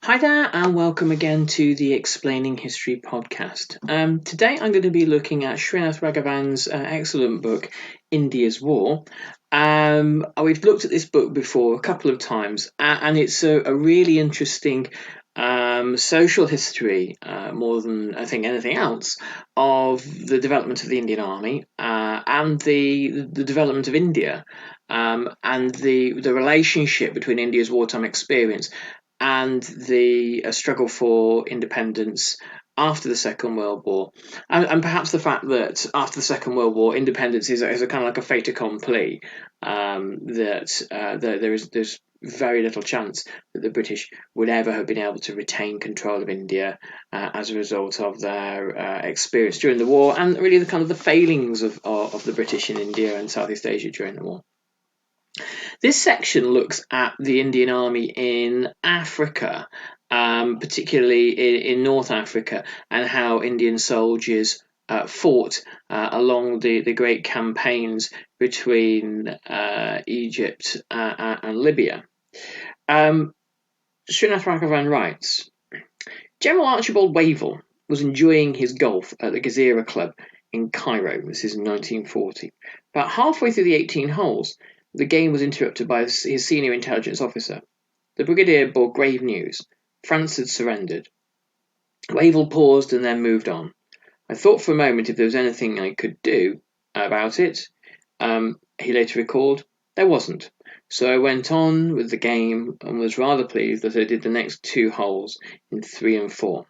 Hi there, and welcome again to the Explaining History podcast. Today I'm going to be looking at Srinath Raghavan's excellent book, India's War. We've looked at this book before a couple of times, and it's a really interesting social history, more than I think anything else, of the development of the Indian Army and the development of India. And the relationship between India's wartime experience and the struggle for independence after the Second World War, and perhaps the fact that after the Second World War, independence is a kind of like a fait accompli. There's very little chance that the British would ever have been able to retain control of India as a result of their experience during the war, and really the kind of the failings of the British in India and Southeast Asia during the war. This section looks at the Indian Army in Africa, particularly in North Africa, and how Indian soldiers fought along the great campaigns between Egypt and Libya. Srinath Raghavan writes, General Archibald Wavell was enjoying his golf at the Gezira Club in Cairo. This is in 1940. About halfway through the 18 holes, the game was interrupted by his senior intelligence officer. The brigadier bore grave news. France had surrendered. Wavell paused and then moved on. I thought for a moment if there was anything I could do about it. He later recalled, there wasn't. So I went on with the game and was rather pleased that I did the next 2 holes in 3 and 4.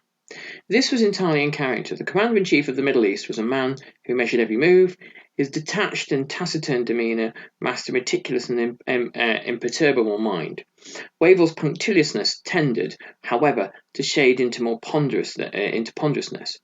This was entirely in character. The commander-in-chief of the Middle East was a man who measured every move. His detached and taciturn demeanour masked a meticulous and imperturbable mind. Wavell's punctiliousness tended, however, to shade into ponderousness.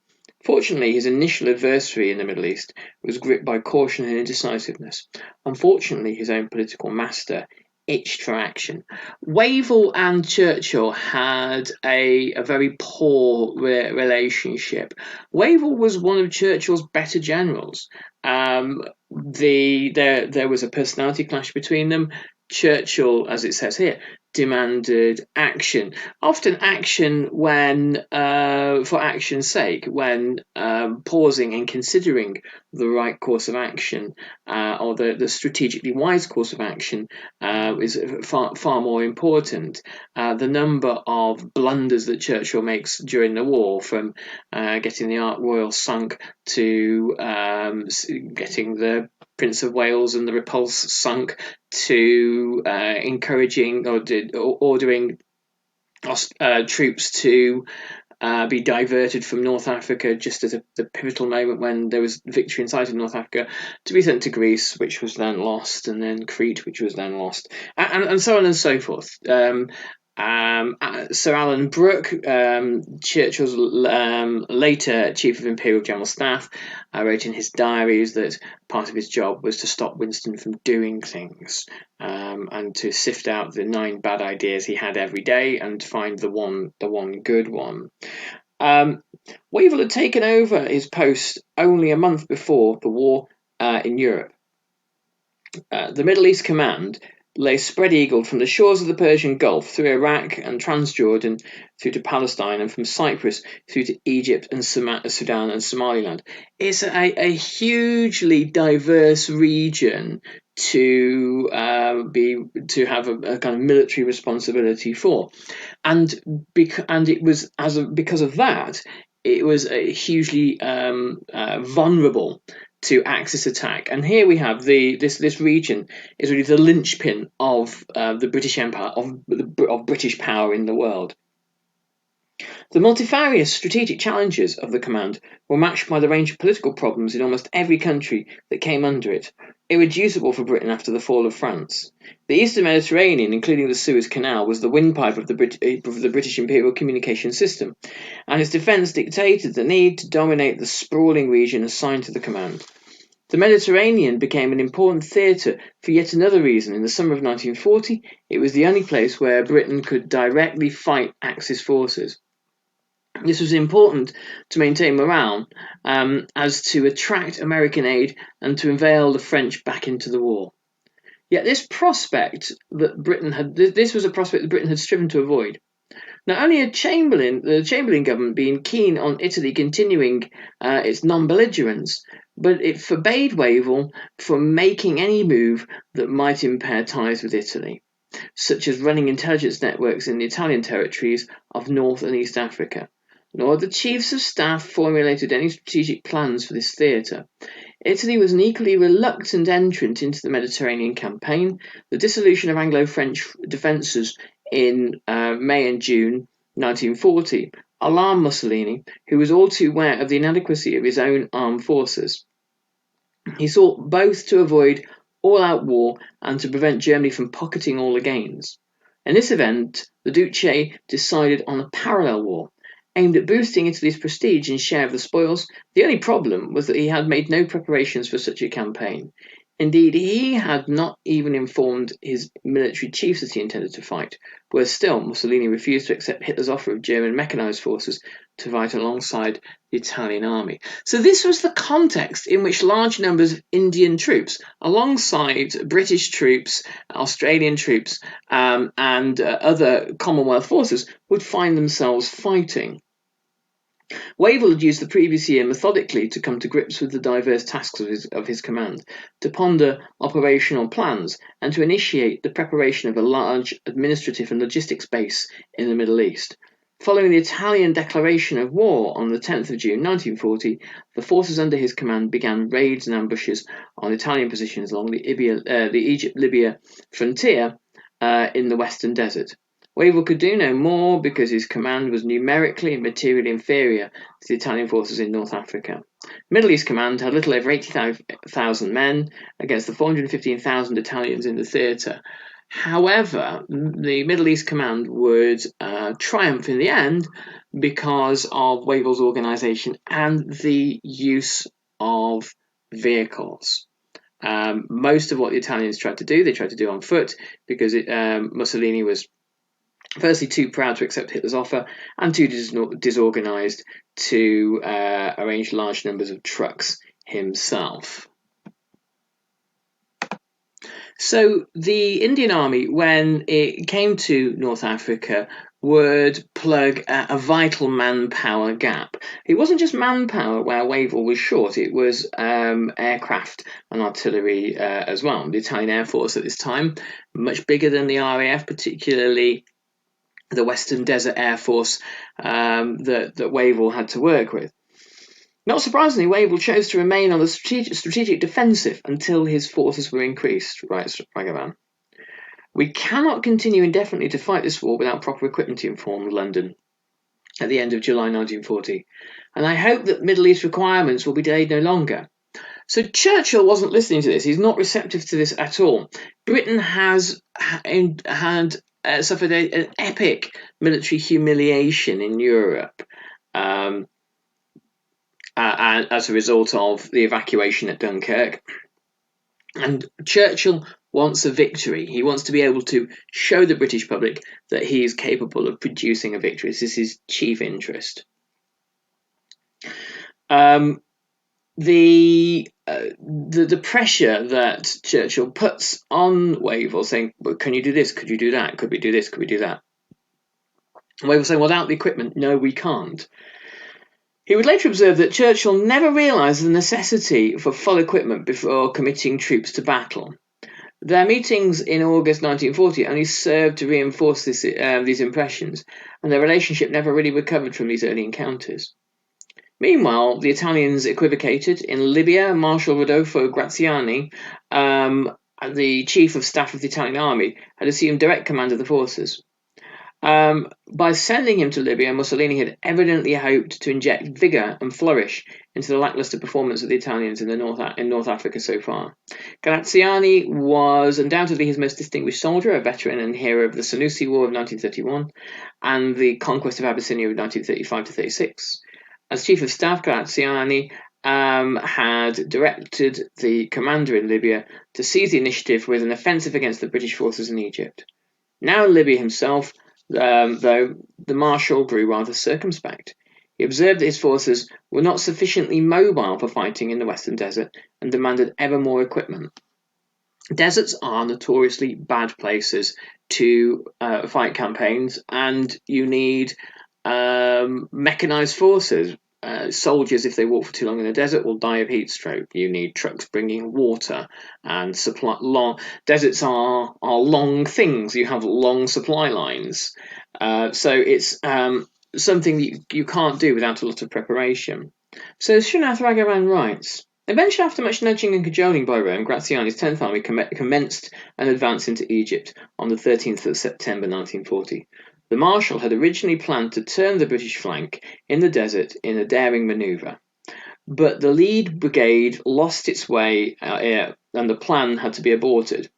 Fortunately, his initial adversary in the Middle East was gripped by caution and indecisiveness. Unfortunately, his own political master itched for action. Wavell and Churchill had a very poor relationship. Wavell was one of Churchill's better generals. There was a personality clash between them. Churchill, as it says here, demanded action. Often action when, for action's sake, when pausing and considering the right course of action or the strategically wise course of action is far more important. The number of blunders that Churchill makes during the war, from getting the Ark Royal sunk to getting the Prince of Wales and the Repulse sunk, to encouraging or ordering troops to be diverted from North Africa just at the pivotal moment when there was victory in sight in North Africa, to be sent to Greece, which was then lost, and then Crete, which was then lost, and so on and so forth. Sir Alan Brooke, Churchill's later Chief of Imperial General Staff, wrote in his diaries that part of his job was to stop Winston from doing things, and to sift out the 9 bad ideas he had every day and find the one good one. Wavell had taken over his post only a month before the war in Europe. The Middle East Command lay spread-eagled from the shores of the Persian Gulf through Iraq and Transjordan through to Palestine, and from Cyprus through to Egypt and Sudan and Somaliland. It's a hugely diverse region to have a kind of military responsibility for, and it was because of that, it was hugely vulnerable to Axis attack. And here we have this region is really the linchpin of the British Empire, of British power in the world. The multifarious strategic challenges of the command were matched by the range of political problems in almost every country that came under it, irreducible for Britain after the fall of France. The Eastern Mediterranean, including the Suez Canal, was the windpipe of the British imperial communication system, and its defence dictated the need to dominate the sprawling region assigned to the command. The Mediterranean became an important theatre for yet another reason. In the summer of 1940, it was the only place where Britain could directly fight Axis forces. This was important to maintain morale, as to attract American aid and to inveigle the French back into the war. Yet this was a prospect that Britain had striven to avoid. Not only had the Chamberlain government been keen on Italy continuing its non-belligerence, but it forbade Wavell from making any move that might impair ties with Italy, such as running intelligence networks in the Italian territories of North and East Africa. Nor had the chiefs of staff formulated any strategic plans for this theatre. Italy was an equally reluctant entrant into the Mediterranean campaign. The dissolution of Anglo-French defences in May and June 1940 alarmed Mussolini, who was all too aware of the inadequacy of his own armed forces. He sought both to avoid all-out war and to prevent Germany from pocketing all the gains. In this event, the Duce decided on a parallel war, aimed at boosting Italy's prestige and share of the spoils. The only problem was that he had made no preparations for such a campaign. Indeed, he had not even informed his military chiefs that he intended to fight. Worse still, Mussolini refused to accept Hitler's offer of German mechanized forces to fight alongside the Italian army. So this was the context in which large numbers of Indian troops, alongside British troops, Australian troops, and other Commonwealth forces, would find themselves fighting. Wavell had used the previous year methodically to come to grips with the diverse tasks of his command, to ponder operational plans, and to initiate the preparation of a large administrative and logistics base in the Middle East. Following the Italian declaration of war on the 10th of June 1940, the forces under his command began raids and ambushes on Italian positions along the Egypt-Libya frontier in the Western Desert. Wavell could do no more because his command was numerically and materially inferior to the Italian forces in North Africa. Middle East Command had little over 80,000 men against the 415,000 Italians in the theatre. However, the Middle East Command would triumph in the end because of Wavell's organisation and the use of vehicles. Most of what the Italians tried to do on foot because Mussolini was firstly too proud to accept Hitler's offer and too disorganised to arrange large numbers of trucks himself. So the Indian Army, when it came to North Africa, would plug a vital manpower gap. It wasn't just manpower where Wavell was short, it was aircraft and artillery as well. The Italian Air Force at this time, much bigger than the RAF, particularly the Western Desert Air Force that Wavell had to work with. Not surprisingly, Wavell chose to remain on the strategic defensive until his forces were increased, writes Ragavan. We cannot continue indefinitely to fight this war without proper equipment, he informed London at the end of July 1940, and I hope that Middle East requirements will be delayed no longer. So Churchill wasn't listening to this. He's not receptive to this at all. Britain has had suffered an epic military humiliation in Europe as a result of the evacuation at Dunkirk. And Churchill wants a victory. He wants to be able to show the British public that he is capable of producing a victory. This is his chief interest. The pressure that Churchill puts on Wavell, saying, well, can you do this? Could you do that? Could we do this? Could we do that? And Wavell saying, without the equipment, no, we can't. He would later observe that Churchill never realised the necessity for full equipment before committing troops to battle. Their meetings in August 1940 only served to reinforce these impressions, and their relationship never really recovered from these early encounters. Meanwhile, the Italians equivocated. In Libya, Marshal Rodolfo Graziani, the chief of staff of the Italian army, had assumed direct command of the forces. By sending him to Libya, Mussolini had evidently hoped to inject vigour and flourish into the lacklustre performance of the Italians in North Africa so far. Graziani was undoubtedly his most distinguished soldier, a veteran and hero of the Senussi War of 1931 and the conquest of Abyssinia of 1935-36. As chief of staff, Graziani had directed the commander in Libya to seize the initiative with an offensive against the British forces in Egypt. Now in Libya himself, though, the Marshal grew rather circumspect. He observed that his forces were not sufficiently mobile for fighting in the Western Desert and demanded ever more equipment. Deserts are notoriously bad places to fight campaigns, and you need mechanized forces. Soldiers, if they walk for too long in the desert, will die of heat stroke. You need trucks bringing water and supply. Deserts are long things. You have long supply lines, so it's something that you can't do without a lot of preparation. So Srinath Raghavan writes, eventually, after much nudging and cajoling by Rome, Graziani's 10th Army commenced an advance into Egypt on the 13th of September 1940. The Marshal had originally planned to turn the British flank in the desert in a daring manoeuvre, but the lead brigade lost its way and the plan had to be aborted.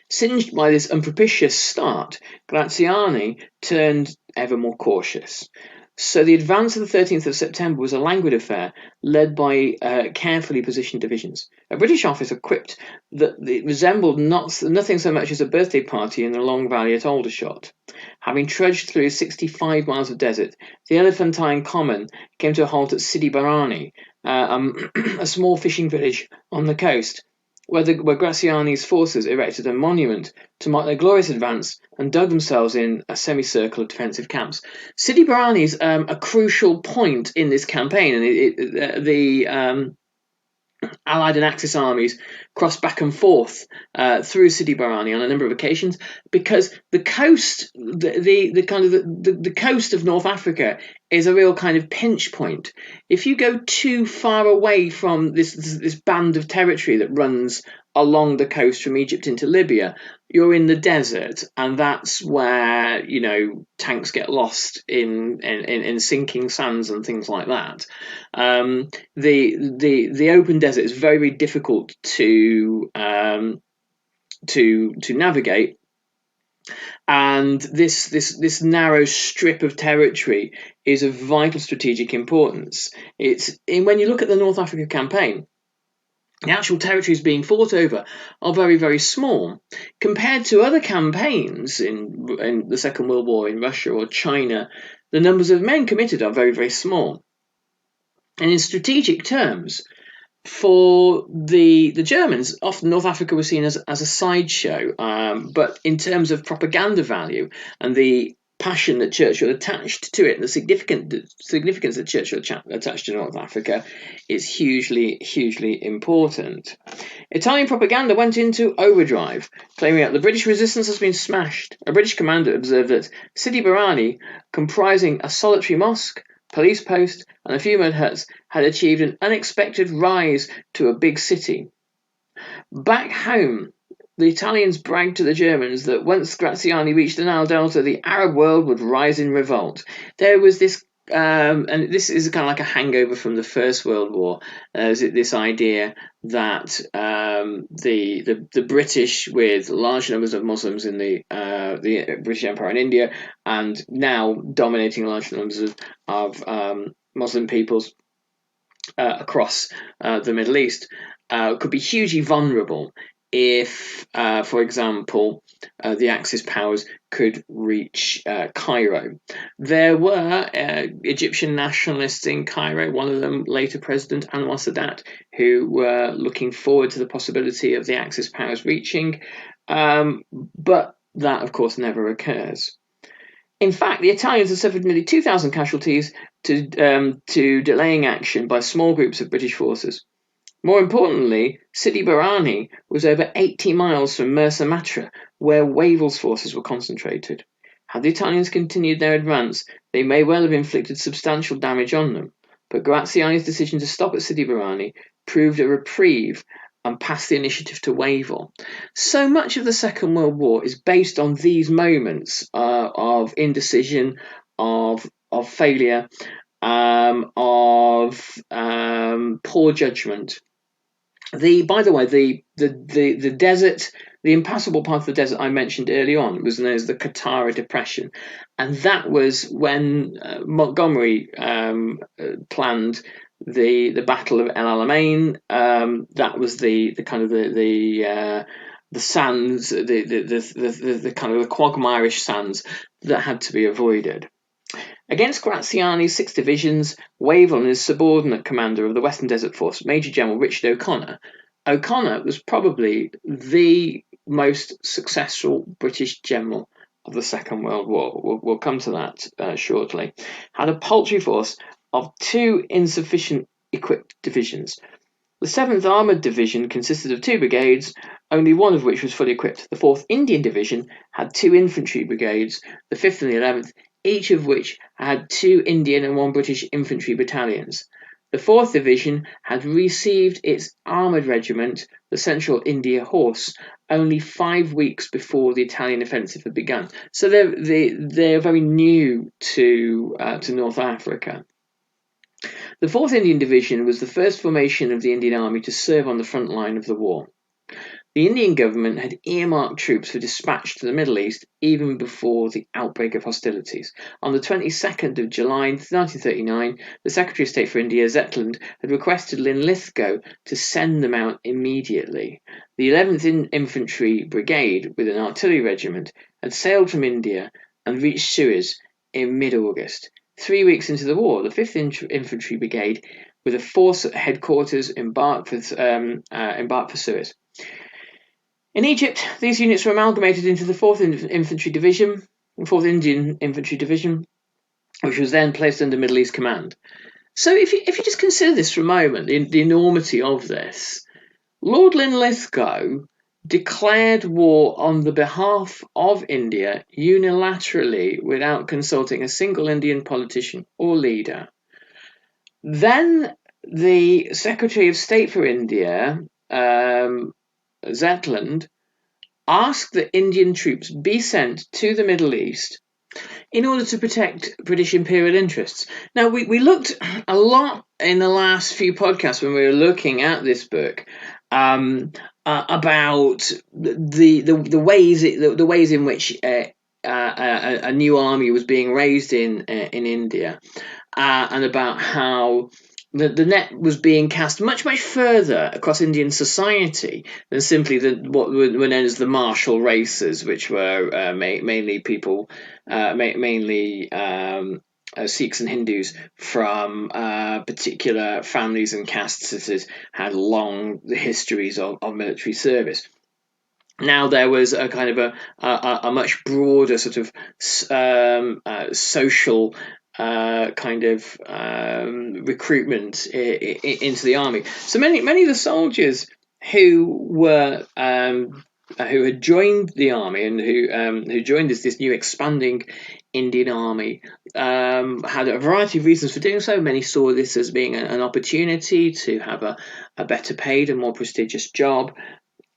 Singed by this unpropitious start, Graziani turned ever more cautious. So the advance of the 13th of September was a languid affair, led by carefully positioned divisions. A British officer quipped that it resembled nothing so much as a birthday party in the Long Valley at Aldershot. Having trudged through 65 miles of desert, the Elephantine Common came to a halt at Sidi Barrani, a small fishing village on the coast, where Graziani's forces erected a monument to mark their glorious advance and dug themselves in a semicircle of defensive camps. Sidi Barrani is a crucial point in this campaign, and the Allied and Axis armies crossed back and forth through Sidi Barrani on a number of occasions, because the coast, the coast of North Africa is a real kind of pinch point. If you go too far away from this band of territory that runs along the coast from Egypt into Libya, you're in the desert, and that's where tanks get lost in sinking sands and things like that. The open desert is very, very difficult to navigate, and this narrow strip of territory is of vital strategic importance. When you look at the North Africa campaign, the actual territories being fought over are very, very small compared to other campaigns in the Second World War in Russia or China. The numbers of men committed are very, very small. And in strategic terms, for the Germans, often North Africa was seen as a sideshow. But in terms of propaganda value and the passion that Churchill attached to it, and the significance that Churchill attached to North Africa, is hugely, hugely important. Italian propaganda went into overdrive, claiming that the British resistance has been smashed. A British commander observed that Sidi Barrani, comprising a solitary mosque, police post, and a few mud huts, had achieved an unexpected rise to a big city. Back home, the Italians bragged to the Germans that once Graziani reached the Nile Delta, the Arab world would rise in revolt. There was this, and this is kind of like a hangover from the First World War. This idea that the British, with large numbers of Muslims in the British Empire in India, and now dominating large numbers of Muslim peoples across the Middle East, could be hugely vulnerable if, for example, the Axis powers could reach Cairo. There were Egyptian nationalists in Cairo, one of them later President Anwar Sadat, who were looking forward to the possibility of the Axis powers reaching, but that, of course, never occurs. In fact, the Italians had suffered nearly 2,000 casualties to delaying action by small groups of British forces. More importantly, Sidi Barrani was over 80 miles from Mersa Matruh, where Wavell's forces were concentrated. Had the Italians continued their advance, they may well have inflicted substantial damage on them, but Graziani's decision to stop at Sidi Barrani proved a reprieve and passed the initiative to Wavell. So much of the Second World War is based on these moments of indecision, of failure, of poor judgment. By the way, the desert, the impassable part of the desert I mentioned early on was known as the Qattara Depression, and that was when Montgomery planned the Battle of El Alamein. That was the kind of the sands, the kind of the quagmirish sands that had to be avoided. Against Graziani's 6 divisions, Wavell and his subordinate commander of the Western Desert Force, Major General Richard O'Connor, O'Connor was probably the most successful British general of the Second World War. We'll come to that shortly. Had a paltry force of 2 insufficient equipped divisions. The 7th Armoured Division consisted of 2 brigades, only one of which was fully equipped. The 4th Indian Division had 2 infantry brigades, the 5th and the 11th, each of which had 2 Indian and 1 British infantry battalions. The 4th Division had received its armoured regiment, the Central India Horse, only 5 weeks before the Italian offensive had begun. So they're very new to North Africa. The 4th Indian Division was the first formation of the Indian Army to serve on the front line of the war. The Indian government had earmarked troops for dispatch to the Middle East even before the outbreak of hostilities. On the 22nd of July 1939, the Secretary of State for India, Zetland, had requested Linlithgow to send them out immediately. The 11th Infantry Brigade, with an artillery regiment, had sailed from India and reached Suez in mid-August. 3 weeks into the war, the 5th Infantry Brigade, with a force at headquarters, embarked for Suez. In Egypt, these units were amalgamated into the 4th Infantry Division, 4th Indian Infantry Division, which was then placed under Middle East Command. So if you just consider this for a moment, the enormity of this, Lord Linlithgow declared war on the behalf of India unilaterally without consulting a single Indian politician or leader. Then the Secretary of State for India, Zetland, asked that Indian troops be sent to the Middle East in order to protect British imperial interests. Now, we looked a lot in the last few podcasts when we were looking at this book about the ways in which a new army was being raised in India, and about how the net was being cast much further across Indian society than simply what were known as the martial races, which were mainly people, mainly Sikhs and Hindus from particular families and castes that had long histories of military service. Now there was a kind of a much broader sort of social kind of recruitment into the army. So many of the soldiers who had joined the army and who joined this new expanding Indian army had a variety of reasons for doing so. Many saw this as being an opportunity to have a better paid and more prestigious job.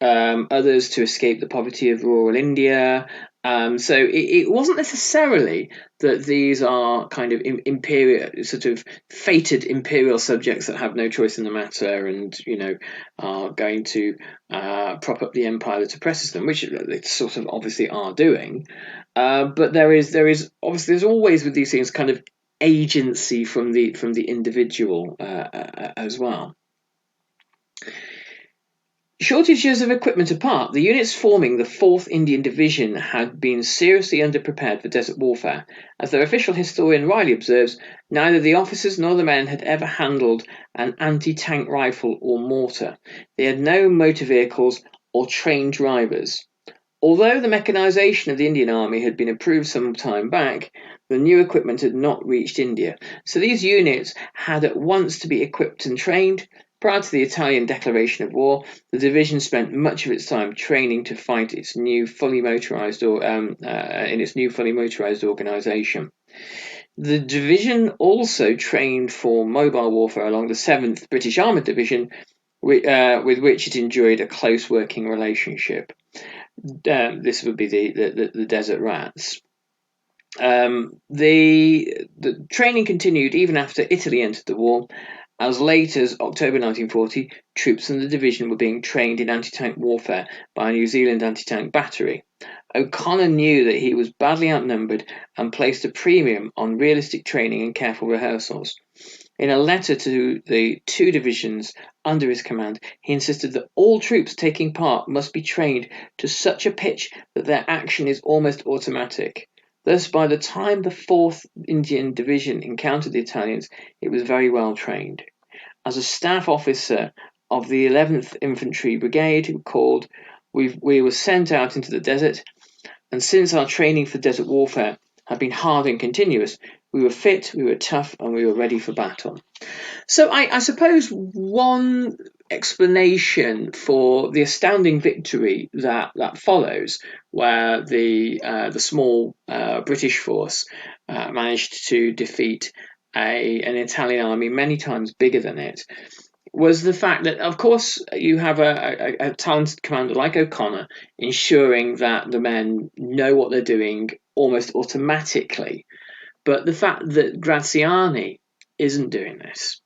Others to escape the poverty of rural India. So it wasn't necessarily that these are kind of imperial, sort of fated imperial subjects that have no choice in the matter, and are going to prop up the empire that oppresses them, which they sort of obviously are doing. But there is obviously, there's always with these things kind of agency from the individual as well. Shortages of equipment apart, the units forming the 4th Indian Division had been seriously underprepared for desert warfare. As their official historian Riley observes, neither the officers nor the men had ever handled an anti-tank rifle or mortar. They had no motor vehicles or trained drivers. Although the mechanisation of the Indian Army had been approved some time back, the new equipment had not reached India. So these units had at once to be equipped and trained. Prior to the Italian declaration of war, the division spent much of its time training to fight its new fully motorised organisation. The division also trained for mobile warfare along the 7th British Armoured Division, with which it enjoyed a close working relationship. This would be the Desert Rats. The training continued even after Italy entered the war. As late as October 1940, troops in the division were being trained in anti-tank warfare by a New Zealand anti-tank battery. O'Connor knew that he was badly outnumbered and placed a premium on realistic training and careful rehearsals. In a letter to the 2 divisions under his command, he insisted that all troops taking part must be trained to such a pitch that their action is almost automatic. Thus, by the time the 4th Indian Division encountered the Italians, it was very well trained. As a staff officer of the 11th Infantry Brigade called, we were sent out into the desert, and since our training for desert warfare had been hard and continuous, we were fit, we were tough, and we were ready for battle. So I suppose one explanation for the astounding victory that follows, where the small British force managed to defeat an Italian army many times bigger than it, was the fact that, of course, you have a talented commander like O'Connor ensuring that the men know what they're doing almost automatically. But the fact that Graziani isn't doing this.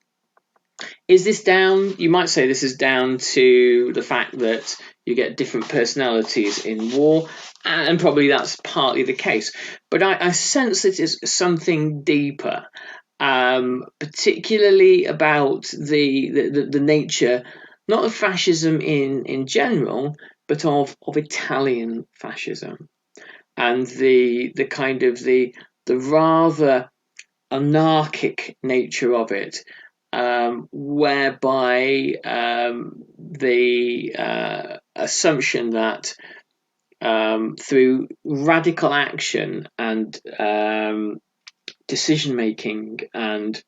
Is this down? You might say this is down to the fact that you get different personalities in war, and probably that's partly the case. But I sense it is something deeper, particularly about the nature, not of fascism in general, but of Italian fascism, and the kind of the rather anarchic nature of it, whereby the assumption that through radical action and decision making and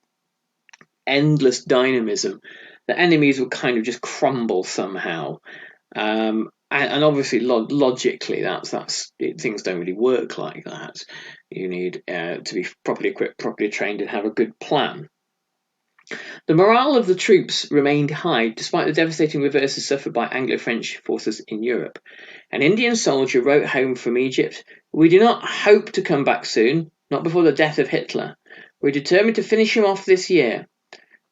endless dynamism, the enemies would kind of just crumble somehow. And obviously, logically, that's things don't really work like that. You need to be properly equipped, properly trained, and have a good plan. The morale of the troops remained high despite the devastating reverses suffered by Anglo-French forces in Europe. An Indian soldier wrote home from Egypt, "We do not hope to come back soon, not before the death of Hitler. We're determined to finish him off this year."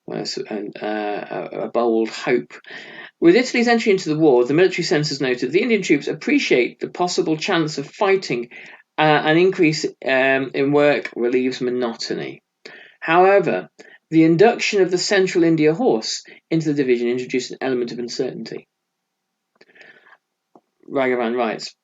Well, a bold hope. With Italy's entry into the war, the military censors noted the Indian troops appreciate the possible chance of fighting. An increase in work relieves monotony. However, the induction of the Central India Horse into the division introduced an element of uncertainty. Raghavan writes,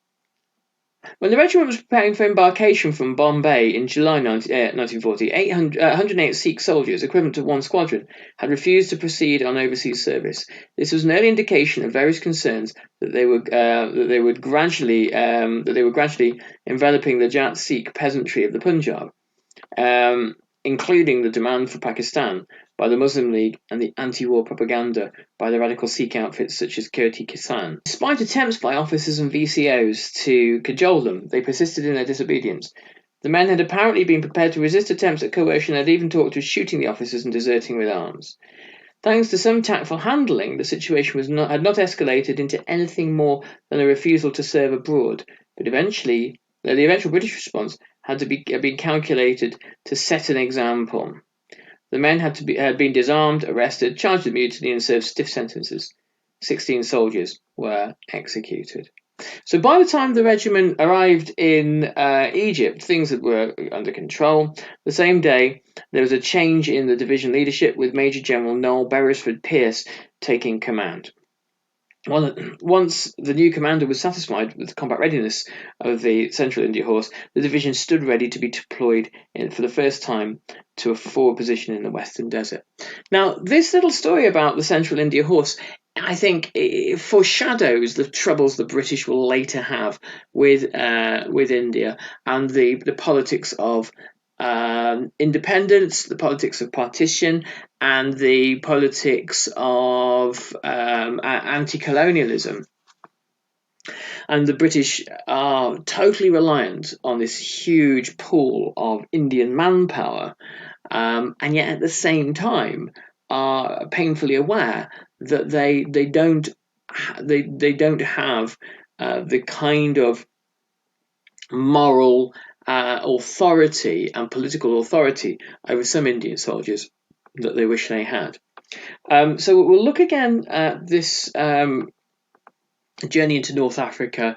when the regiment was preparing for embarkation from Bombay in July 1940, 108 Sikh soldiers, equivalent to one squadron, had refused to proceed on overseas service. This was an early indication of various concerns that they were gradually enveloping the Jat Sikh peasantry of the Punjab, including the demand for Pakistan by the Muslim League and the anti-war propaganda by the radical Sikh outfits such as Kirti Kisan. Despite attempts by officers and VCOs to cajole them, they persisted in their disobedience. The men had apparently been prepared to resist attempts at coercion and had even talked of shooting the officers and deserting with arms. Thanks to some tactful handling, the situation had not escalated into anything more than a refusal to serve abroad, but the eventual British response had been calculated to set an example. The men had been disarmed, arrested, charged with mutiny, and served stiff sentences. 16 soldiers were executed. So by the time the regiment arrived in Egypt, things were under control. The same day, there was a change in the division leadership, with Major General Noel Beresford Pierce taking command. Once the new commander was satisfied with the combat readiness of the Central India Horse, the division stood ready to be deployed for the first time to a forward position in the Western Desert. Now, this little story about the Central India Horse, I think, it foreshadows the troubles the British will later have with India and the politics of independence, the politics of partition, and the politics of anti-colonialism. And the British are totally reliant on this huge pool of Indian manpower, and yet at the same time are painfully aware that they don't have the kind of moral authority and political authority over some Indian soldiers that they wish they had. So we'll look again at this journey into North Africa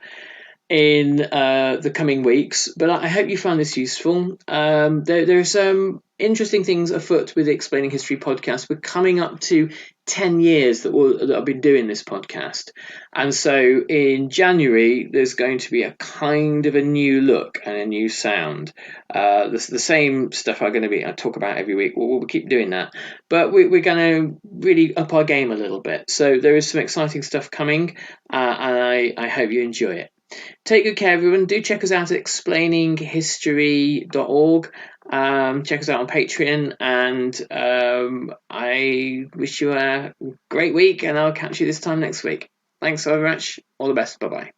in the coming weeks, but I hope you found this useful. There are some interesting things afoot with the Explaining History podcast. We're coming up to 10 years that I've been doing this podcast. And so in January, there's going to be a kind of a new look and a new sound. The same stuff I talk about every week. We'll keep doing that. But we're going to really up our game a little bit. So there is some exciting stuff coming, and I hope you enjoy it. Take good care, everyone. Do check us out at explaininghistory.org. Check us out on Patreon, and I wish you a great week, and I'll catch you this time next week. Thanks so much. All the best. Bye bye.